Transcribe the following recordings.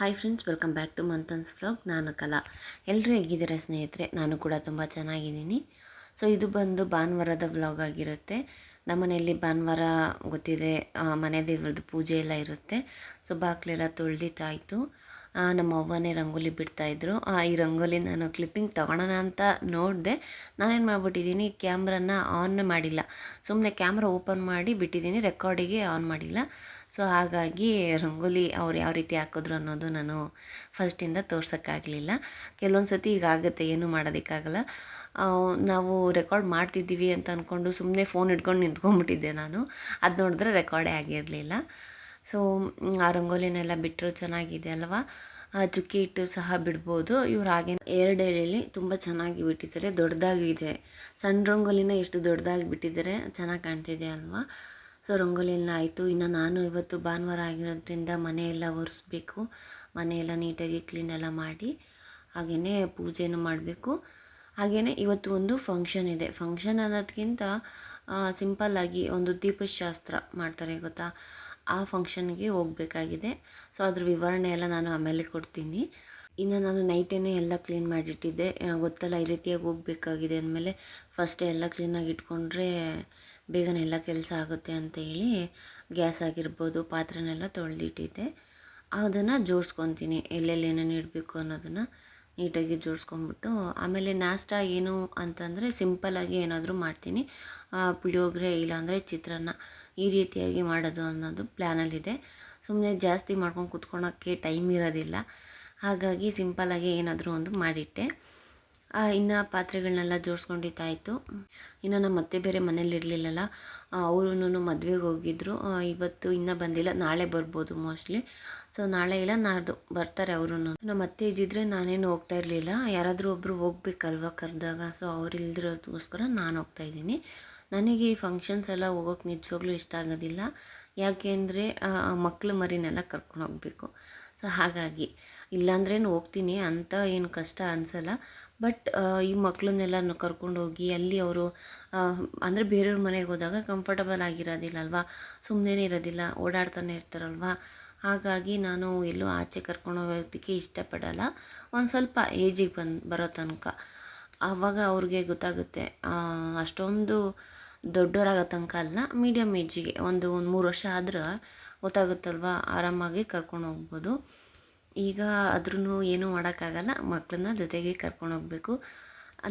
Hi friends, welcome back to Manthan's vlog. ನಾನು ಕಲಾ. ಎಲ್ಲರೂ ಹೇಗಿದ್ದೀರಾ ಸ್ನೇಹಿತರೆ? ನಾನು ಕೂಡ ತುಂಬ ಚೆನ್ನಾಗಿದ್ದೀನಿ. ಸೊ ಇದು ಬಂದು ಭಾನುವಾರದ ವ್ಲಾಗ್ ಆಗಿರುತ್ತೆ. ನಮ್ಮನೆಯಲ್ಲಿ ಭಾನುವಾರ ಗೊತ್ತಿದೆ, ಮನೆ ದೇವ್ರದ್ದು ಪೂಜೆ ಎಲ್ಲ ಇರುತ್ತೆ. ಸೊ ಬಾಗಿಲೆಲ್ಲ ತೊಳೆದಿತ್ತಾಯಿತು. ನಮ್ಮ ಅವ್ವನೇ ರಂಗೋಲಿ ಬಿಡ್ತಾಯಿದ್ರು. ಈ ರಂಗೋಲಿ ನಾನು ಕ್ಲಿಪ್ಪಿಂಗ್ ತೊಗೊಳೋಣ ಅಂತ ನೋಡಿದೆ. ನಾನೇನು ಮಾಡಿಬಿಟ್ಟಿದ್ದೀನಿ, ಕ್ಯಾಮ್ರನ್ನ ಆನ್ ಮಾಡಿಲ್ಲ. ಸುಮ್ಮನೆ ಕ್ಯಾಮ್ರಾ ಓಪನ್ ಮಾಡಿ ಬಿಟ್ಟಿದ್ದೀನಿ, ರೆಕಾರ್ಡಿಗೆ ಆನ್ ಮಾಡಿಲ್ಲ. ಸೊ ಹಾಗಾಗಿ ರಂಗೋಲಿ ಅವ್ರು ಯಾವ ರೀತಿ ಹಾಕಿದ್ರು ಅನ್ನೋದು ನಾನು ಫಸ್ಟಿಂದ ತೋರ್ಸೋಕ್ಕಾಗಲಿಲ್ಲ. ಕೆಲವೊಂದು ಸತಿ ಹೀಗಾಗುತ್ತೆ, ಏನೂ ಮಾಡೋದಕ್ಕಾಗಲ್ಲ. ನಾವು ರೆಕಾರ್ಡ್ ಮಾಡ್ತಿದ್ದೀವಿ ಅಂತ ಅಂದ್ಕೊಂಡು ಸುಮ್ಮನೆ ಫೋನ್ ಹಿಡ್ಕೊಂಡು ನಿಂತ್ಕೊಂಡ್ಬಿಟ್ಟಿದ್ದೆ ನಾನು. ಅದು ನೋಡಿದ್ರೆ ರೆಕಾರ್ಡೇ ಆಗಿರಲಿಲ್ಲ. ಸೊ ಆ ರಂಗೋಲಿನೆಲ್ಲ ಬಿಟ್ಟರು. ಚೆನ್ನಾಗಿದೆ ಅಲ್ವಾ? ಚುಕ್ಕಿ ಇಟ್ಟು ಸಹ ಬಿಡ್ಬೋದು. ಇವ್ರು ಹಾಗೆ 2 ಎಲೆಯಲ್ಲಿ ತುಂಬ ಚೆನ್ನಾಗಿ ಬಿಟ್ಟಿದ್ದಾರೆ. ದೊಡ್ಡದಾಗಿದೆ. ಸಣ್ಣ ರಂಗೋಲಿನ ಎಷ್ಟು ದೊಡ್ಡದಾಗಿ ಬಿಟ್ಟಿದ್ದಾರೆ, ಚೆನ್ನಾಗಿ ಕಾಣ್ತಿದೆ ಅಲ್ವಾ? ಸೊ ರಂಗೋಲಿ ಎಲ್ಲ ಆಯಿತು. ಇನ್ನು ನಾನು ಇವತ್ತು ಭಾನುವಾರ ಆಗಿರೋದ್ರಿಂದ ಮನೆಯೆಲ್ಲ ಒರೆಸ್ಬೇಕು. ಮನೆಯೆಲ್ಲ ನೀಟಾಗಿ ಕ್ಲೀನ್ ಎಲ್ಲ ಮಾಡಿ ಹಾಗೆಯೇ ಪೂಜೆನೂ ಮಾಡಬೇಕು. ಹಾಗೆಯೇ ಇವತ್ತು ಒಂದು ಫಂಕ್ಷನ್ ಇದೆ. ಫಂಕ್ಷನ್ ಅನ್ನೋದಕ್ಕಿಂತ ಸಿಂಪಲ್ಲಾಗಿ ಒಂದು ದೀಪಶಾಸ್ತ್ರ ಮಾಡ್ತಾರೆ ಗೊತ್ತಾ, ಆ ಫಂಕ್ಷನ್ಗೆ ಹೋಗಬೇಕಾಗಿದೆ. ಸೊ ಅದ್ರ ವಿವರಣೆ ಎಲ್ಲ ನಾನು ಆಮೇಲೆ ಕೊಡ್ತೀನಿ. ಇನ್ನು ನಾನು ನೈಟೇನೆ ಎಲ್ಲ ಕ್ಲೀನ್ ಮಾಡಿಟ್ಟಿದ್ದೆ. ಗೊತ್ತಲ್ಲ, ಈ ರೀತಿಯಾಗಿ ಹೋಗಬೇಕಾಗಿದೆ ಅಂದಮೇಲೆ ಫಸ್ಟೇ ಎಲ್ಲ ಕ್ಲೀನಾಗಿ ಇಟ್ಕೊಂಡ್ರೆ ಬೇಗನೆ ಎಲ್ಲ ಕೆಲಸ ಆಗುತ್ತೆ ಅಂತೇಳಿ ಗ್ಯಾಸ್ ಆಗಿರ್ಬೋದು, ಪಾತ್ರೆನೆಲ್ಲ ತೊಳೆದಿಟ್ಟಿದ್ದೆ. ಅದನ್ನು ಜೋಡಿಸ್ಕೊತೀನಿ, ಎಲ್ಲೆಲ್ಲಿ ಏನೇನು ಇಡಬೇಕು ಅನ್ನೋದನ್ನು ನೀಟಾಗಿ ಜೋಡಿಸ್ಕೊಂಬಿಟ್ಟು. ಆಮೇಲೆ ನಾಷ್ಟ ಏನು ಅಂತಂದರೆ ಸಿಂಪಲ್ಲಾಗಿ ಏನಾದರೂ ಮಾಡ್ತೀನಿ. ಪುಳಿಯೋಗರೆ ಇಲ್ಲಾಂದರೆ ಚಿತ್ರಾನ್ನ, ಈ ರೀತಿಯಾಗಿ ಮಾಡೋದು ಅನ್ನೋದು ಪ್ಲ್ಯಾನಲ್ಲಿದೆ. ಸುಮ್ಮನೆ ಜಾಸ್ತಿ ಮಾಡ್ಕೊಂಡು ಕೂತ್ಕೊಳ್ಳೋಕ್ಕೆ ಟೈಮ್ ಇರೋದಿಲ್ಲ. ಹಾಗಾಗಿ ಸಿಂಪಲ್ಲಾಗಿ ಏನಾದರೂ ಒಂದು ಮಾಡಿಟ್ಟೆ. ಇನ್ನು ಪಾತ್ರೆಗಳನ್ನೆಲ್ಲ ಜೋಡಿಸ್ಕೊಂಡಿದ್ದಾಯಿತು. ಇನ್ನು ನಮ್ಮ ಅತ್ತೆ ಬೇರೆ ಮನೇಲಿರಲಿಲ್ಲಲ್ಲ, ಅವರೂ ಮದುವೆಗೆ ಹೋಗಿದ್ದರು. ಇವತ್ತು ಇನ್ನೂ ಬಂದಿಲ್ಲ, ನಾಳೆ ಬರ್ಬೋದು ಮೋಸ್ಟ್ಲಿ. ಸೊ ನಾಳೆ ಇಲ್ಲ ನಾಡ್ದು ಬರ್ತಾರೆ ಅವರು. ನಮ್ಮ ಅತ್ತೆ ಇದ್ದಿದ್ರೆ ನಾನೇನು ಹೋಗ್ತಾ ಇರಲಿಲ್ಲ. ಯಾರಾದರೂ ಒಬ್ಬರು ಹೋಗ್ಬೇಕಲ್ವ ಕರೆದಾಗ. ಸೊ ಅವ್ರು ಇಲ್ದಿರೋದಕ್ಕೋಸ್ಕರ ನಾನು ಹೋಗ್ತಾಯಿದ್ದೀನಿ. ನನಗೆ ಈ ಫಂಕ್ಷನ್ಸ್ ಎಲ್ಲ ಹೋಗೋಕೆ ನಿಜವಾಗ್ಲೂ ಇಷ್ಟ ಆಗೋದಿಲ್ಲ. ಯಾಕೆ ಅಂದರೆ ಮಕ್ಕಳು ಮರಿನೆಲ್ಲ ಕರ್ಕೊಂಡು ಹೋಗಬೇಕು. ಸೊ ಹಾಗಾಗಿ ಇಲ್ಲಾಂದ್ರೇನು ಹೋಗ್ತೀನಿ ಅಂತ ಏನು ಕಷ್ಟ ಅನಿಸಲ್ಲ. ಬಟ್ ಈ ಮಕ್ಕಳನ್ನೆಲ್ಲ ಕರ್ಕೊಂಡೋಗಿ ಅಲ್ಲಿ ಅವರು ಅಂದರೆ ಬೇರೆಯವ್ರ ಮನೆಗೆ ಹೋದಾಗ ಕಂಫರ್ಟಬಲ್ ಆಗಿರೋದಿಲ್ಲ ಅಲ್ವಾ, ಸುಮ್ಮನೆ ಇರೋದಿಲ್ಲ, ಓಡಾಡ್ತಾನೆ ಇರ್ತಾರಲ್ವ. ಹಾಗಾಗಿ ನಾನು ಎಲ್ಲೂ ಆಚೆ ಕರ್ಕೊಂಡು ಹೋಗೋದಕ್ಕೆ ಇಷ್ಟಪಡಲ್ಲ. ಒಂದು ಸ್ವಲ್ಪ ಏಜಿಗೆ ಬರೋ ತನಕ, ಆವಾಗ ಅವ್ರಿಗೆ ಗೊತ್ತಾಗುತ್ತೆ. ಅಷ್ಟೊಂದು ದೊಡ್ಡವರಾಗೋ ತನಕ ಅಲ್ಲ, ಮೀಡಿಯಮ್ ಏಜಿಗೆ ಒಂದು 3 ವರ್ಷ ಆದ್ರೆ ಗೊತ್ತಾಗುತ್ತಲ್ವ, ಆರಾಮಾಗಿ ಕರ್ಕೊಂಡು ಹೋಗ್ಬೋದು. ಈಗ ಆದ್ರೂ ಏನೂ ಮಾಡೋಕ್ಕಾಗಲ್ಲ, ಮಕ್ಕಳನ್ನ ಜೊತೆಗೆ ಕರ್ಕೊಂಡು ಹೋಗಬೇಕು.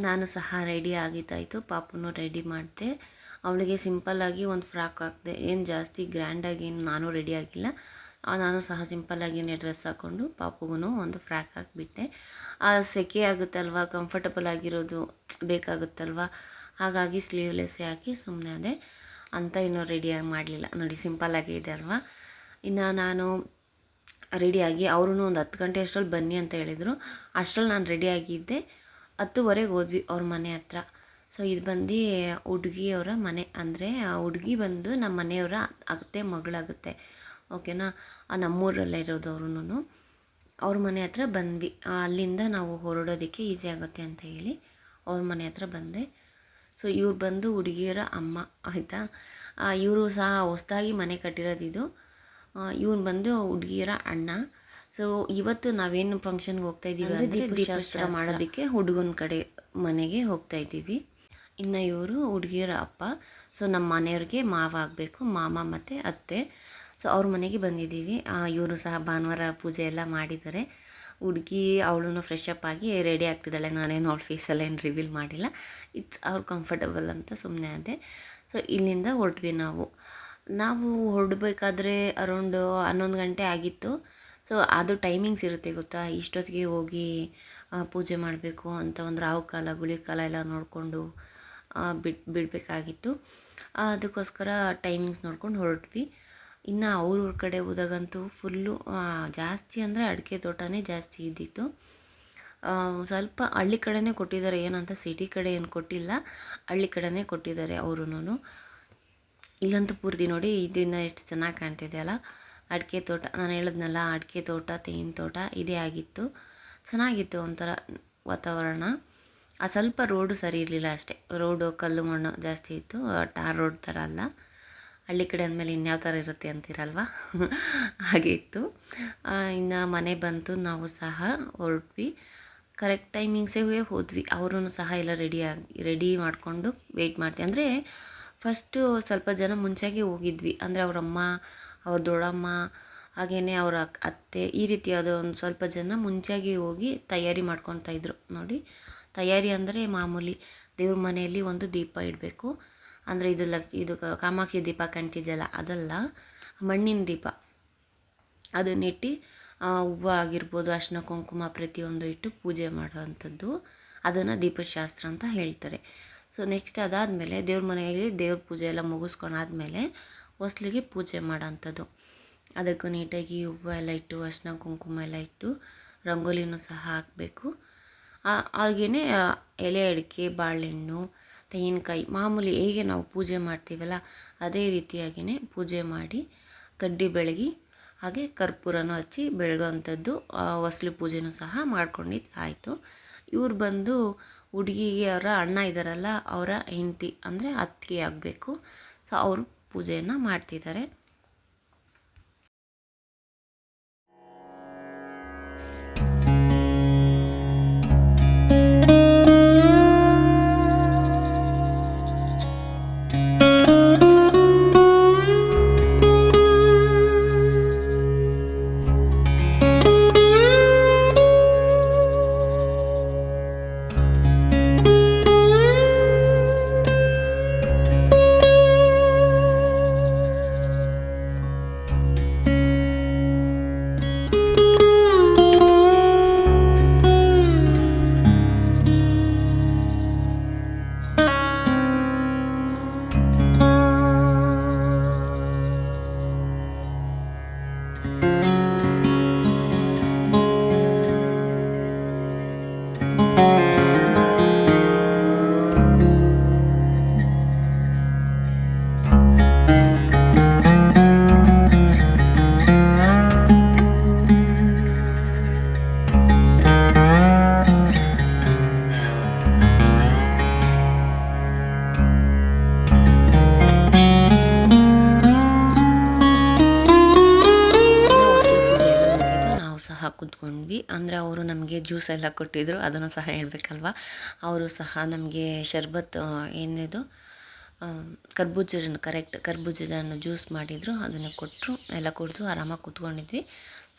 ನಾನು ಸಹ ರೆಡಿ ಆಗಿದ್ದಾಯಿತು. ಪಾಪುನೂ ರೆಡಿ ಮಾಡಿದೆ. ಅವಳಿಗೆ ಸಿಂಪಲ್ಲಾಗಿ ಒಂದು ಫ್ರಾಕ್ ಹಾಕಿದೆ. ಏನು ಜಾಸ್ತಿ ಗ್ರ್ಯಾಂಡಾಗಿ ಏನು ನಾನು ರೆಡಿ ಆಗಿಲ್ಲ. ನಾನು ಸಹ ಸಿಂಪಲ್ಲಾಗಿಯೇ ಡ್ರೆಸ್ ಹಾಕ್ಕೊಂಡು ಪಾಪುಗೂ ಒಂದು ಫ್ರಾಕ್ ಹಾಕಿಬಿಟ್ಟೆ. ಸೆಕೆ ಆಗುತ್ತಲ್ವ, ಕಂಫರ್ಟಬಲ್ ಆಗಿರೋದು ಬೇಕಾಗುತ್ತಲ್ವ, ಹಾಗಾಗಿ ಸ್ಲೀವ್ಲೆಸ್ಸೇ ಹಾಕಿ ಸುಮ್ಮನೆ ಅದೇ ಅಂತ ಇನ್ನೂ ರೆಡಿಯಾಗಿ ಮಾಡಲಿಲ್ಲ. ನೋಡಿ, ಸಿಂಪಲ್ಲಾಗಿ ಇದೆ ಅಲ್ವಾ? ಇನ್ನು ನಾನು ರೆಡಿಯಾಗಿ ಅವರು ಒಂದು 10 ಗಂಟೆ ಅಷ್ಟರಲ್ಲಿ ಬನ್ನಿ ಅಂತ ಹೇಳಿದರು. ಅಷ್ಟರಲ್ಲಿ ನಾನು ರೆಡಿಯಾಗಿದ್ದೆ. 10:15 ಹೋದ್ವಿ ಅವ್ರ ಮನೆ ಹತ್ರ. ಸೊ ಇದು ಬಂದು ಹುಡುಗಿಯವರ ಮನೆ, ಅಂದರೆ ಆ ಹುಡುಗಿ ಬಂದು ನಮ್ಮ ಮನೆಯವರ ಅತ್ತೆ ಮಗಳಾಗುತ್ತೆ. ಓಕೆನಾ? ನಮ್ಮೂರಲ್ಲೇ ಇರೋದು ಅವ್ರೂ. ಅವ್ರ ಮನೆ ಹತ್ರ ಬಂದ್ವಿ. ಅಲ್ಲಿಂದ ನಾವು ಹೊರಡೋದಕ್ಕೆ ಈಸಿ ಆಗುತ್ತೆ ಅಂತ ಹೇಳಿ ಅವ್ರ ಮನೆ ಹತ್ರ ಬಂದೆ. ಸೊ ಇವ್ರು ಬಂದು ಹುಡುಗಿಯರ ಅಮ್ಮ, ಆಯಿತಾ? ಇವರು ಸಹ ಹೊಸದಾಗಿ ಮನೆ ಕಟ್ಟಿರೋದಿದು. ಇವ್ನು ಬಂದು ಹುಡುಗಿಯರ ಅಣ್ಣ. ಸೊ ಇವತ್ತು ನಾವೇನು ಫಂಕ್ಷನ್ಗೆ ಹೋಗ್ತಾಯಿದ್ದೀವಿ ಅಂದರೆ ದೀಪಶಾಸ್ತ್ರ ಮಾಡೋದಕ್ಕೆ ಹುಡುಗನ ಕಡೆ ಮನೆಗೆ ಹೋಗ್ತಾಯಿದ್ದೀವಿ. ಇನ್ನು ಇವರು ಹುಡುಗಿಯರ ಅಪ್ಪ. ಸೊ ನಮ್ಮ ಮನೆಯವ್ರಿಗೆ ಮಾವ ಆಗಬೇಕು, ಮಾಮ ಮತ್ತು ಅತ್ತೆ. ಸೊ ಅವ್ರ ಮನೆಗೆ ಬಂದಿದ್ದೀವಿ. ಇವರು ಸಹ ಭಾನುವಾರ ಪೂಜೆ ಎಲ್ಲ ಮಾಡಿದ್ದಾರೆ. ಹುಡುಗಿ ಅವಳು ಫ್ರೆಶ್ ಅಪ್ ಆಗಿ ರೆಡಿ ಆಗ್ತಿದ್ದಾಳೆ. ನಾನೇನು ಅವಳ ಫೇಸಲ್ಲೇನು ರಿವೀಲ್ ಮಾಡಿಲ್ಲ. ಇಟ್ಸ್ ಅವ್ರು ಕಂಫರ್ಟಬಲ್ ಅಂತ ಸುಮ್ಮನೆ ಅದೇ. ಸೊ ಇಲ್ಲಿಂದ ಹೊರಟ್ವಿ ನಾವು ಹೊರಡಬೇಕಾದ್ರೆ ಅರೌಂಡು 11 ಗಂಟೆ ಆಗಿತ್ತು. ಸೊ ಅದು ಟೈಮಿಂಗ್ಸ್ ಇರುತ್ತೆ ಗೊತ್ತಾ, ಇಷ್ಟೊತ್ತಿಗೆ ಹೋಗಿ ಪೂಜೆ ಮಾಡಬೇಕು ಅಂತ ಒಂದು ರಾಹು ಕಾಲ ಗುಳಿ ಕಾಲ ಎಲ್ಲ ನೋಡಿಕೊಂಡು ಬಿಡಬೇಕಾಗಿತ್ತು. ಅದಕ್ಕೋಸ್ಕರ ಟೈಮಿಂಗ್ಸ್ ನೋಡ್ಕೊಂಡು ಹೊರಟ್ವಿ. ಇನ್ನು ಅವ್ರ ಕಡೆ ಹೋದಾಗಂತೂ ಫುಲ್ಲು ಜಾಸ್ತಿ ಅಂದರೆ ಅಡಿಕೆ ತೋಟನೇ ಜಾಸ್ತಿ ಇದ್ದಿತ್ತು. ಸ್ವಲ್ಪ ಹಳ್ಳಿ ಕಡೆನೇ ಕೊಟ್ಟಿದ್ದಾರೆ, ಏನಂತ ಸಿಟಿ ಕಡೆ ಏನು ಕೊಟ್ಟಿಲ್ಲ, ಹಳ್ಳಿ ಕಡೆನೇ ಕೊಟ್ಟಿದ್ದಾರೆ ಅವ್ರೂ. ಇಲ್ಲಂತೂ ಪೂರ್ತಿ ನೋಡಿ, ಇದನ್ನು ಎಷ್ಟು ಚೆನ್ನಾಗಿ ಕಾಣ್ತಿದೆ ಅಲ್ಲ, ಅಡಿಕೆ ತೋಟ. ನಾನು ಹೇಳಿದ್ನಲ್ಲ, ಅಡಿಕೆ ತೋಟ, ತೆಂಗಿನ ತೋಟ ಇದೇ ಆಗಿತ್ತು. ಚೆನ್ನಾಗಿತ್ತು ಒಂಥರ ವಾತಾವರಣ. ಸ್ವಲ್ಪ ರೋಡು ಸರಿ ಇರಲಿಲ್ಲ ಅಷ್ಟೇ. ರೋಡು ಕಲ್ಲು ಮಣ್ಣು ಜಾಸ್ತಿ ಇತ್ತು, ಟಾರ್ ರೋಡ್ ಥರ ಅಲ್ಲ. ಹಳ್ಳಿ ಕಡೆ ಅಂದಮೇಲೆ ಇನ್ಯಾವ ಥರ ಇರುತ್ತೆ ಅಂತೀರಲ್ವ ಹಾಗೆ ಇತ್ತು. ಇನ್ನು ಮನೆ ಬಂತು, ನಾವು ಸಹ ಹೊರಟ್ವಿ. ಕರೆಕ್ಟ್ ಟೈಮಿಂಗ್ಸಿಗೆ ಹೋದ್ವಿ. ಅವರೂ ಸಹ ಎಲ್ಲ ರೆಡಿ ಮಾಡಿಕೊಂಡು ವೆಯ್ಟ್ ಮಾಡ್ತೀವಿ. ಅಂದರೆ ಫಸ್ಟು ಸ್ವಲ್ಪ ಜನ ಮುಂಚೆಗೆ ಹೋಗಿದ್ವಿ. ಅಂದರೆ ಅವರಮ್ಮ, ಅವ್ರ ದೊಡ್ಡಮ್ಮ, ಹಾಗೆಯೇ ಅವರ ಅತ್ತೆ, ಈ ರೀತಿಯಾದ ಒಂದು ಸ್ವಲ್ಪ ಜನ ಮುಂಚೆಗೆ ಹೋಗಿ ತಯಾರಿ ಮಾಡ್ಕೊತಾ ಇದ್ರು ನೋಡಿ. ತಯಾರಿ ಅಂದರೆ ಮಾಮೂಲಿ ದೇವ್ರ ಮನೆಯಲ್ಲಿ ಒಂದು ದೀಪ ಇಡಬೇಕು. ಅಂದರೆ ಇದು ಕಾಮಾಕ್ಷಿ ದೀಪ ಕಾಣ್ತಿದೆಯಲ್ಲ, ಅದಲ್ಲ, ಮಣ್ಣಿನ ದೀಪ. ಅದನ್ನಿಟ್ಟು ಹೂವು ಆಗಿರ್ಬೋದು, ಅರಿಶಿನ ಕುಂಕುಮ ಪ್ರತಿಯೊಂದು ಇಟ್ಟು ಪೂಜೆ ಮಾಡೋವಂಥದ್ದು. ಅದನ್ನು ದೀಪಶಾಸ್ತ್ರ ಅಂತ ಹೇಳ್ತಾರೆ. ಸೊ ನೆಕ್ಸ್ಟ್ ಅದಾದಮೇಲೆ ದೇವ್ರ ಮನೆಯಲ್ಲಿ ದೇವ್ರ ಪೂಜೆ ಎಲ್ಲ ಮುಗಿಸ್ಕೊಂಡಾದ್ಮೇಲೆ ಹೊಸ್ಲಿಗೆ ಪೂಜೆ ಮಾಡೋಂಥದ್ದು. ಅದಕ್ಕೂ ನೀಟಾಗಿ ಹೂವು ಎಲ್ಲ ಇಟ್ಟು, ಅರಿಶಿನ ಕುಂಕುಮ ಎಲ್ಲ ಇಟ್ಟು, ರಂಗೋಲಿನೂ ಸಹ ಹಾಕಬೇಕು. ಹಾಗೆಯೇ ಎಲೆ ಅಡಿಕೆ, ಬಾಳೆಹಣ್ಣು, ತೆಂಗಿನಕಾಯಿ, ಮಾಮೂಲಿ ಹೇಗೆ ನಾವು ಪೂಜೆ ಮಾಡ್ತೀವಲ್ಲ ಅದೇ ರೀತಿಯಾಗಿಯೇ ಪೂಜೆ ಮಾಡಿ, ಕಡ್ಡಿ ಬೆಳಗಿ, ಹಾಗೆ ಕರ್ಪೂರನೂ ಹಚ್ಚಿ ಬೆಳಗೋವಂಥದ್ದು. ಹೊಸ್ಲು ಪೂಜೆನೂ ಸಹ ಮಾಡ್ಕೊಂಡಿದ್ದು ಆಯಿತು. ಇವ್ರು ಬಂದು ಹುಡುಗಿಗೆ ಅವರ ಅಣ್ಣ ಇದ್ದಾರಲ್ಲ, ಅವರ ಹೆಂಡತಿ ಅಂದರೆ ಅತ್ತಿಗೆ ಆಗಬೇಕು. ಸೊ ಅವರು ಪೂಜೆಯನ್ನು ಮಾಡ್ತಿದ್ದಾರೆ. ಕೂತ್ಕೊಂಡ್ವಿ. ಅಂದರೆ ಅವರು ನಮಗೆ ಜ್ಯೂಸ್ ಎಲ್ಲ ಕೊಟ್ಟಿದ್ದರು, ಅದನ್ನು ಸಹ ಹೇಳ್ಬೇಕಲ್ವ. ಅವರು ಸಹ ನಮಗೆ ಶರ್ಬತ್, ಏನಿದು ಕರ್ಬೂಜದನ್ನು ಜ್ಯೂಸ್ ಮಾಡಿದರು, ಅದನ್ನು ಕೊಟ್ಟರು. ಎಲ್ಲ ಕುಡಿದು ಆರಾಮಾಗಿ ಕೂತ್ಕೊಂಡಿದ್ವಿ.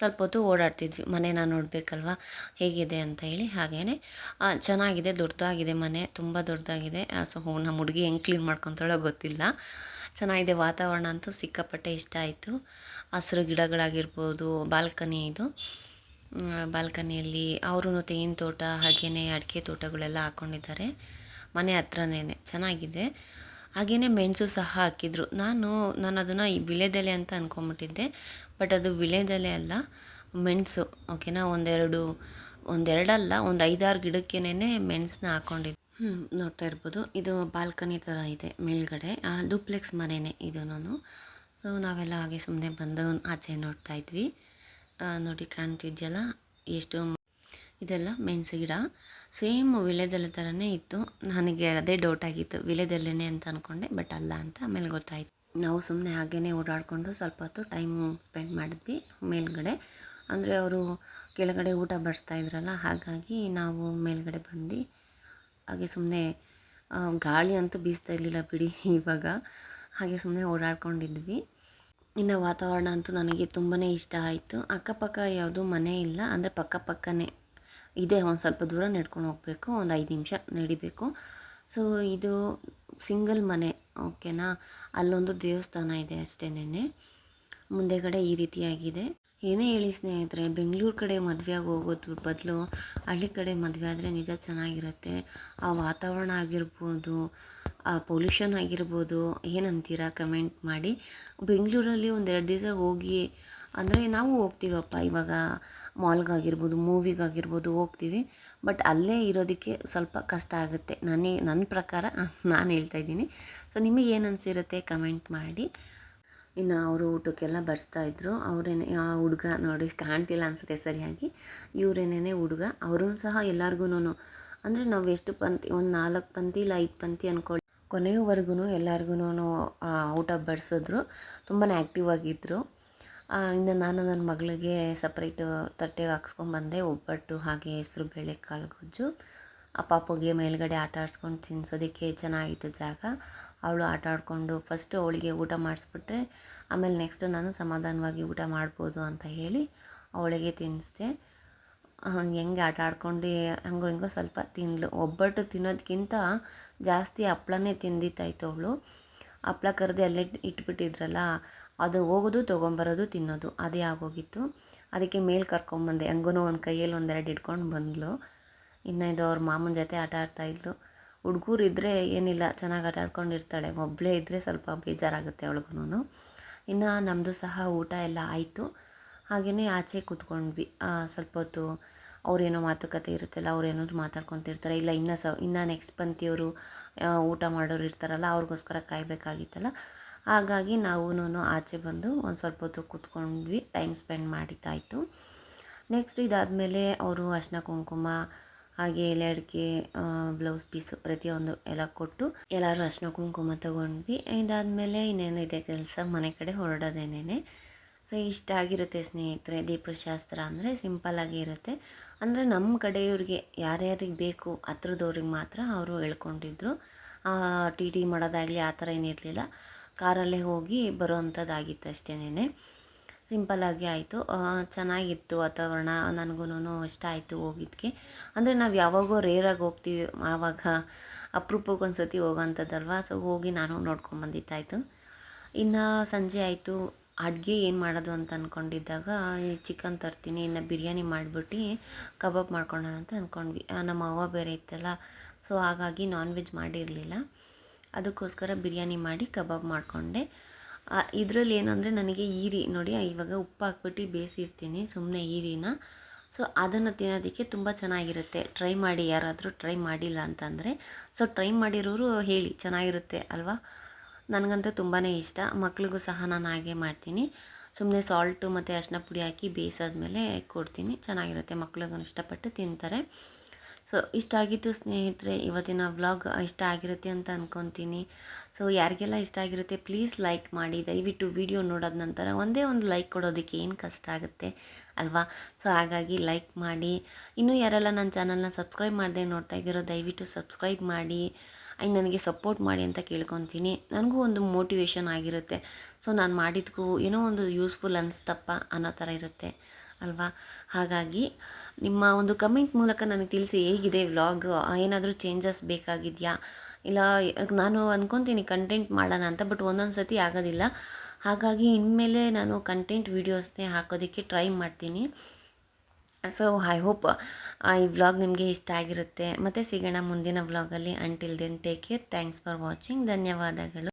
ಸ್ವಲ್ಪ ಹೊತ್ತು ಓಡಾಡ್ತಿದ್ವಿ, ಮನೇನ ನೋಡಬೇಕಲ್ವ ಹೇಗಿದೆ ಅಂತ ಹೇಳಿ. ಹಾಗೆಯೇ ಚೆನ್ನಾಗಿದೆ, ದೊಡ್ಡದಾಗಿದೆ ಮನೆ, ತುಂಬ ದೊಡ್ಡದಾಗಿದೆ. ಸೊ ನಮ್ಮ ಹುಡುಗಿ ಹೆಂಗೆ ಕ್ಲೀನ್ ಮಾಡ್ಕೊತಾಳೋ ಗೊತ್ತಿಲ್ಲ. ಚೆನ್ನಾಗಿದೆ, ವಾತಾವರಣ ಅಂತೂ ಸಿಕ್ಕಾಪಟ್ಟೆ ಇಷ್ಟ ಆಯಿತು. ಹಸಿರು ಗಿಡಗಳಾಗಿರ್ಬೋದು, ಬಾಲ್ಕನಿಯಲ್ಲಿ ಅವರು ತೆಂಗಿನ ತೋಟ, ಹಾಗೆಯೇ ಅಡಿಕೆ ತೋಟಗಳೆಲ್ಲ ಹಾಕ್ಕೊಂಡಿದ್ದಾರೆ ಮನೆ ಹತ್ರನೇ, ಚೆನ್ನಾಗಿದೆ. ಹಾಗೆಯೇ ಮೆಣಸು ಸಹ ಹಾಕಿದ್ರು. ನಾನು ಅದನ್ನು ವಿಳೆದೆಲೆ ಅಂತ ಅಂದ್ಕೊಂಬಿಟ್ಟಿದ್ದೆ, ಬಟ್ ಅದು ವಿಳೆದೆಲೆ ಅಲ್ಲ, ಮೆಣಸು. ಓಕೆನಾ, ಒಂದೆರಡಲ್ಲ, ಒಂದು 5-6 ಗಿಡಕ್ಕೇನೆ ಮೆಣಸನ್ನ ಹಾಕ್ಕೊಂಡಿದ್ದೆ. ನೋಡ್ತಾ ಇರ್ಬೋದು, ಇದು ಬಾಲ್ಕನಿ ಥರ ಇದೆ ಮೇಲ್ಗಡೆ, ಡೂಪ್ಲೆಕ್ಸ್ ಮನೆಯೇ ಇದು. ಸೊ ನಾವೆಲ್ಲ ಹಾಗೆ ಸುಮ್ಮನೆ ಬಂದು ಆಚೆ ನೋಡ್ತಾ ಇದ್ವಿ. ನೋಡಿ ಕಾಣ್ತಿದ್ಯಲ್ಲ ಎಷ್ಟು. ಇದೆಲ್ಲ ಮೆಣಸು ಗಿಡ, ಸೇಮ್ ವಿಳೆದೆಲೆ ಥರನೇ ಇತ್ತು. ನನಗೆ ಅದೇ ಡೌಟ್ ಆಗಿತ್ತು, ವಿಳೆದೆಲೆನೇ ಅಂತ ಅಂದ್ಕೊಂಡೆ, ಬಟ್ ಅಲ್ಲ ಅಂತ ಆಮೇಲೆ ಗೊತ್ತಾಯಿತು. ನಾವು ಸುಮ್ಮನೆ ಹಾಗೇ ಓಡಾಡಿಕೊಂಡು ಸ್ವಲ್ಪ ಹೊತ್ತು ಟೈಮ್ ಸ್ಪೆಂಡ್ ಮಾಡಿದ್ವಿ ಮೇಲ್ಗಡೆ. ಅಂದರೆ ಅವರು ಕೆಳಗಡೆ ಊಟ ಬಡಿಸ್ತಾ ಇದ್ರಲ್ಲ, ಹಾಗಾಗಿ ನಾವು ಮೇಲ್ಗಡೆ ಬಂದು ಹಾಗೆ ಸುಮ್ಮನೆ, ಗಾಳಿ ಅಂತೂ ಬೀಸ್ತಾ ಇರಲಿಲ್ಲ ಬಿಡಿ ಇವಾಗ. ಹಾಗೆ ಸುಮ್ಮನೆ ಓಡಾಡ್ಕೊಂಡಿದ್ವಿ. ಇನ್ನು ವಾತಾವರಣ ಅಂತೂ ನನಗೆ ತುಂಬಾ ಇಷ್ಟ ಆಯಿತು. ಅಕ್ಕಪಕ್ಕ ಯಾವುದೂ ಮನೆ ಇಲ್ಲ, ಅಂದರೆ ಪಕ್ಕನೇ ಇದೆ. ಒಂದು ಸ್ವಲ್ಪ ದೂರ ನಡ್ಕೊಂಡು ಹೋಗಬೇಕು, ಒಂದು 5 ನಿಮಿಷ ನಡಿಬೇಕು. ಸೊ ಇದು ಸಿಂಗಲ್ ಮನೆ, ಓಕೆನಾ. ಅಲ್ಲೊಂದು ದೇವಸ್ಥಾನ ಇದೆ ಅಷ್ಟೇನೆ. ಮುಂದೆಗಡೆ ಈ ರೀತಿಯಾಗಿದೆ. ಏನೇ ಹೇಳಿ ಸ್ನೇಹಿತರೆ, ಬೆಂಗಳೂರು ಕಡೆ ಮದುವೆಯಾಗಿ ಹೋಗೋದ್ರ ಬದಲು ಹಳ್ಳಿ ಕಡೆ ಮದುವೆ ಆದರೆ ನಿಜ ಚೆನ್ನಾಗಿರುತ್ತೆ. ಆ ವಾತಾವರಣ ಆಗಿರ್ಬೋದು, ಆ ಪೊಲ್ಯೂಷನ್ ಆಗಿರ್ಬೋದು, ಏನಂತೀರಾ ಕಮೆಂಟ್ ಮಾಡಿ. ಬೆಂಗಳೂರಲ್ಲಿ 2 ದಿವಸ ಹೋಗಿ, ಅಂದರೆ ನಾವು ಹೋಗ್ತೀವಪ್ಪ ಇವಾಗ ಮಾಲ್ಗಾಗಿರ್ಬೋದು, ಮೂವಿಗಾಗಿರ್ಬೋದು ಹೋಗ್ತೀವಿ, ಬಟ್ ಅಲ್ಲೇ ಇರೋದಕ್ಕೆ ಸ್ವಲ್ಪ ಕಷ್ಟ ಆಗುತ್ತೆ. ನನ್ನ ಪ್ರಕಾರ ನಾನು ಹೇಳ್ತಾ ಇದ್ದೀನಿ. ಸೊ ನಿಮಗೆ ಏನು ಅನಿಸಿರುತ್ತೆ ಕಮೆಂಟ್ ಮಾಡಿ. ಇನ್ನು ಅವರು ಊಟಕ್ಕೆಲ್ಲ ಬಡಿಸ್ತಾಯಿದ್ರು. ಅವರೇನೆ ಹುಡುಗ, ನೋಡಿ ಕಾಣ್ತಿಲ್ಲ ಅನಿಸುತ್ತೆ ಸರಿಯಾಗಿ, ಇವರೇನೇ ಹುಡುಗ. ಅವರೂ ಸಹ ಎಲ್ಲರಿಗೂ, ಅಂದರೆ ನಾವು ಎಷ್ಟು ಪಂಕ್ತಿ, ಒಂದು 4 ಪಂಕ್ತಿ ಇಲ್ಲ 5 ಪಂಕ್ತಿ ಅಂದ್ಕೊಳ್ಳಿ, ಕೊನೆಯವರೆಗೂ ಎಲ್ಲರಿಗೂ ಊಟ ಬಡಿಸಿದ್ರು. ತುಂಬಾ ಆ್ಯಕ್ಟಿವ್ ಆಗಿದ್ದರು. ಇನ್ನು ನಾನು ನನ್ನ ಮಗಳಿಗೆ ಸಪ್ರೇಟ್ ತಟ್ಟೆಗೆ ಹಾಕ್ಸ್ಕೊಂಬಂದೆ ಒಬ್ಬಟ್ಟು ಹಾಗೆ ಹೆಸರು ಬೇಳೆ ಕಾಳು ಗೊಜ್ಜು. ಆ ಪಾಪುಗೆ ಮೇಲ್ಗಡೆ ಆಟ ಆಡಿಸ್ಕೊಂಡು ತಿನ್ನಿಸೋದಕ್ಕೆ ಚೆನ್ನಾಗಿತ್ತು ಜಾಗ. ಅವಳು ಆಟ ಆಡಿಕೊಂಡು ಫಸ್ಟು ಅವಳಿಗೆ ಊಟ ಮಾಡಿಸ್ಬಿಟ್ರೆ ಆಮೇಲೆ ನೆಕ್ಸ್ಟ್ ನಾನು ಸಮಾಧಾನವಾಗಿ ಊಟ ಮಾಡ್ಬೋದು ಅಂತ ಹೇಳಿ ಅವಳಿಗೆ ತಿನ್ನಿಸ್ದೆ. ಹೆಂಗೆ ಆಟ ಆಡ್ಕೊಂಡು ಹಂಗೋ ಹಿಂಗೋ ಸ್ವಲ್ಪ ತಿಂದಳು. ಒಬ್ಬಟ್ಟು ತಿನ್ನೋದಕ್ಕಿಂತ ಜಾಸ್ತಿ ಹಪ್ಳನೇ ತಿಂದಿತ್ತಾಯ್ತು ಅವಳು. ಹಪ್ಳ ಕರೆದು ಅಲ್ಲೇ ಇಟ್ಬಿಟ್ಟಿದ್ರಲ್ಲ, ಅದು ಹೋಗೋದು ತೊಗೊಂಬರೋದು ತಿನ್ನೋದು ಅದೇ ಆಗೋಗಿತ್ತು. ಅದಕ್ಕೆ ಮೇಲೆ ಕರ್ಕೊಂಬಂದೆ. ಹಂಗೂ ಒಂದು ಕೈಯಲ್ಲಿ ಒಂದೆರಡು ಇಟ್ಕೊಂಡು ಬಂದಳು. ಇನ್ನು ಇದು ಅವ್ರ ಮಾಮನ ಜೊತೆ ಆಟ ಆಡ್ತಾಯಿದ್ಲು. ಹುಡುಗರು ಇದ್ದರೆ ಏನಿಲ್ಲ, ಚೆನ್ನಾಗಿ ಆಟ ಆಡ್ಕೊಂಡಿರ್ತಾಳೆ. ಒಬ್ಬಳೇ ಇದ್ದರೆ ಸ್ವಲ್ಪ ಬೇಜಾರಾಗುತ್ತೆ ಅವಳಿಗೂ. ಇನ್ನು ನಮ್ಮದು ಸಹ ಊಟ ಎಲ್ಲ ಆಯಿತು. ಹಾಗೆಯೇ ಆಚೆ ಕೂತ್ಕೊಂಡ್ವಿ ಸ್ವಲ್ಪ ಹೊತ್ತು. ಅವರೇನೋ ಮಾತುಕತೆ ಇರುತ್ತಲ್ಲ, ಅವ್ರೇನಾದ್ರು ಮಾತಾಡ್ಕೊತಿರ್ತಾರೆ. ಇಲ್ಲ ಇನ್ನು ನೆಕ್ಸ್ಟ್ ಪಂಕ್ತಿಯವರು ಊಟ ಮಾಡೋರು ಇರ್ತಾರಲ್ಲ, ಅವ್ರಿಗೋಸ್ಕರ ಕಾಯಬೇಕಾಗಿತ್ತಲ್ಲ. ಹಾಗಾಗಿ ನಾವೂ ಆಚೆ ಬಂದು ಒಂದು ಸ್ವಲ್ಪ ಹೊತ್ತು ಕೂತ್ಕೊಂಡ್ವಿ, ಟೈಮ್ ಸ್ಪೆಂಡ್ ಮಾಡಿದ್ದಾಯಿತು. ನೆಕ್ಸ್ಟ್ ಇದಾದಮೇಲೆ ಅವರು ಅರಿಶಿನ ಕುಂಕುಮ ಹಾಗೆ ಎಲೆ ಅಡಿಕೆ ಬ್ಲೌಸ್ ಪೀಸು ಪ್ರತಿಯೊಂದು ಎಲ್ಲ ಕೊಟ್ಟು ಎಲ್ಲರೂ ಅರಿಶಿನ ಕುಂಕುಮ ತೊಗೊಂಡ್ವಿ. ಇದಾದಮೇಲೆ ಇನ್ನೇನಿದೆ ಕೆಲಸ, ಮನೆ ಕಡೆ ಹೊರಡೋದೇನೇನೆ. ಸೊ ಇಷ್ಟ ಆಗಿರುತ್ತೆ ಸ್ನೇಹಿತರೆ. ದೀಪಶಾಸ್ತ್ರ ಅಂದರೆ ಸಿಂಪಲ್ಲಾಗಿ ಇರುತ್ತೆ. ಅಂದರೆ ನಮ್ಮ ಕಡೆಯವ್ರಿಗೆ ಯಾರ್ಯಾರಿಗೆ ಬೇಕು ಹತ್ರದವ್ರಿಗೆ ಮಾತ್ರ ಅವರು ಹೇಳ್ಕೊಂಡಿದ್ರು. ಟಿ ಟಿ ಮಾಡೋದಾಗಲಿ ಆ ಥರ ಏನಿರಲಿಲ್ಲ. ಕಾರಲ್ಲೇ ಹೋಗಿ ಬರೋ ಅಂಥದ್ದಾಗಿತ್ತು ಅಷ್ಟೇನೆ. ಸಿಂಪಲ್ಲಾಗಿ ಆಯಿತು. ಚೆನ್ನಾಗಿತ್ತು ವಾತಾವರಣ. ನನಗೂ ಇಷ್ಟ ಆಯಿತು ಹೋಗಿದ್ದಕ್ಕೆ. ಅಂದರೆ ನಾವು ಯಾವಾಗೋ ರೇರಾಗಿ ಹೋಗ್ತೀವಿ, ಆವಾಗ ಅಪರೂಪಕ್ಕೆ ಒಂದು ಸತಿ ಹೋಗೋಂಥದ್ದಲ್ವ. ಸೊ ಹೋಗಿ ನಾನು ನೋಡ್ಕೊಂಬಂದಿದ್ದಾಯಿತು. ಇನ್ನು ಸಂಜೆ ಆಯಿತು. ಅಡುಗೆ ಏನು ಮಾಡೋದು ಅಂತ ಅಂದ್ಕೊಂಡಿದ್ದಾಗ ಈ ಚಿಕನ್ ತರ್ತೀನಿ, ಇನ್ನು ಬಿರಿಯಾನಿ ಮಾಡಿಬಿಟ್ಟು ಕಬಾಬ್ ಮಾಡ್ಕೊಳ್ಳೋಣ ಅಂತ ಅಂದ್ಕೊಂಡ್ವಿ. ನಮ್ಮ ಅವ್ವ ಬೇರೆ ಇತ್ತಲ್ಲ, ಸೊ ಹಾಗಾಗಿ ನಾನ್ ವೆಜ್ ಮಾಡಿರಲಿಲ್ಲ. ಅದಕ್ಕೋಸ್ಕರ ಬಿರಿಯಾನಿ ಮಾಡಿ ಕಬಾಬ್ ಮಾಡಿಕೊಂಡೆ. ಇದರಲ್ಲಿ ಏನು ಅಂದರೆ ನನಗೆ ಈರಿ ನೋಡಿ, ಇವಾಗ ಉಪ್ಪು ಹಾಕ್ಬಿಟ್ಟು ಬೇಯಿಸಿರ್ತೀನಿ ಸುಮ್ಮನೆ ಈರಿನ. ಸೊ ಅದನ್ನು ತಿನ್ನೋದಕ್ಕೆ ತುಂಬ ಚೆನ್ನಾಗಿರುತ್ತೆ. ಟ್ರೈ ಮಾಡಿ, ಯಾರಾದರೂ ಟ್ರೈ ಮಾಡಿಲ್ಲ ಅಂತಂದರೆ. ಸೊ ಟ್ರೈ ಮಾಡಿರೋರು ಹೇಳಿ, ಚೆನ್ನಾಗಿರುತ್ತೆ ಅಲ್ವಾ? ನನಗಂತೂ ತುಂಬಾ ಇಷ್ಟ. ಮಕ್ಳಿಗೂ ಸಹ ನಾನು ಹಾಗೆ ಮಾಡ್ತೀನಿ. ಸುಮ್ಮನೆ ಸಾಲ್ಟು ಮತ್ತು ಅರಿಶಿನ ಪುಡಿ ಹಾಕಿ ಬೇಯಿಸಾದ್ಮೇಲೆ ಕೊಡ್ತೀನಿ. ಚೆನ್ನಾಗಿರುತ್ತೆ, ಮಕ್ಳಿಗೂ ಇಷ್ಟಪಟ್ಟು ತಿಂತಾರೆ. ಸೊ ಇಷ್ಟ ಆಗಿತ್ತು ಸ್ನೇಹಿತರೆ. ಇವತ್ತಿನ ವ್ಲಾಗ್ ಇಷ್ಟ ಆಗಿರುತ್ತೆ ಅಂತ ಅಂದ್ಕೊತೀನಿ. ಸೊ ಯಾರಿಗೆಲ್ಲ ಇಷ್ಟ ಆಗಿರುತ್ತೆ ಪ್ಲೀಸ್ ಲೈಕ್ ಮಾಡಿ. ದಯವಿಟ್ಟು ವಿಡಿಯೋ ನೋಡೋದ ನಂತರ ಒಂದೇ ಒಂದು ಲೈಕ್ ಕೊಡೋದಕ್ಕೆ ಏನು ಕಷ್ಟ ಆಗುತ್ತೆ ಅಲ್ವಾ? ಸೊ ಹಾಗಾಗಿ ಲೈಕ್ ಮಾಡಿ. ಇನ್ನೂ ಯಾರೆಲ್ಲ ನನ್ನ ಚಾನಲ್ನ ಸಬ್ಸ್ಕ್ರೈಬ್ ಮಾಡದೆ ನೋಡ್ತಾ ಇದ್ದೀರೋ ದಯವಿಟ್ಟು ಸಬ್ಸ್ಕ್ರೈಬ್ ಮಾಡಿ. ಆ್ಯಂಡ್ ನನಗೆ ಸಪೋರ್ಟ್ ಮಾಡಿ ಅಂತ ಕೇಳ್ಕೊತೀನಿ. ನನಗೂ ಒಂದು ಮೋಟಿವೇಶನ್ ಆಗಿರುತ್ತೆ. ಸೊ ನಾನು ಮಾಡಿದ್ದಕ್ಕೂ ಏನೋ ಒಂದು ಯೂಸ್ಫುಲ್ ಅನಿಸ್ತಪ್ಪ ಅನ್ನೋ ಥರ ಇರುತ್ತೆ ಅಲ್ವಾ? ಹಾಗಾಗಿ ನಿಮ್ಮ ಒಂದು ಕಮೆಂಟ್ ಮೂಲಕ ನನಗೆ ತಿಳಿಸಿ, ಹೇಗಿದೆ ವ್ಲಾಗ್, ಏನಾದರೂ ಚೇಂಜಸ್ ಬೇಕಾಗಿದೆಯಾ? ಇಲ್ಲ ನಾನು ಅಂದ್ಕೊತೀನಿ ಕಂಟೆಂಟ್ ಮಾಡೋಣ ಅಂತ, ಬಟ್ ಒಂದೊಂದು ಸತಿ ಆಗೋದಿಲ್ಲ. ಹಾಗಾಗಿ ಇನ್ಮೇಲೆ ನಾನು ಕಂಟೆಂಟ್ ವೀಡಿಯೋಸ್ನೇ ಹಾಕೋದಕ್ಕೆ ಟ್ರೈ ಮಾಡ್ತೀನಿ. ಸೊ ಐ ಹೋಪ್ ಈ ವ್ಲಾಗ್ ನಿಮಗೆ ಇಷ್ಟ ಆಗಿರುತ್ತೆ. ಮತ್ತೆ ಸಿಗೋಣ ಮುಂದಿನ ವ್ಲಾಗಲ್ಲಿ. Until then take care. Thanks for watching. ಧನ್ಯವಾದಗಳು.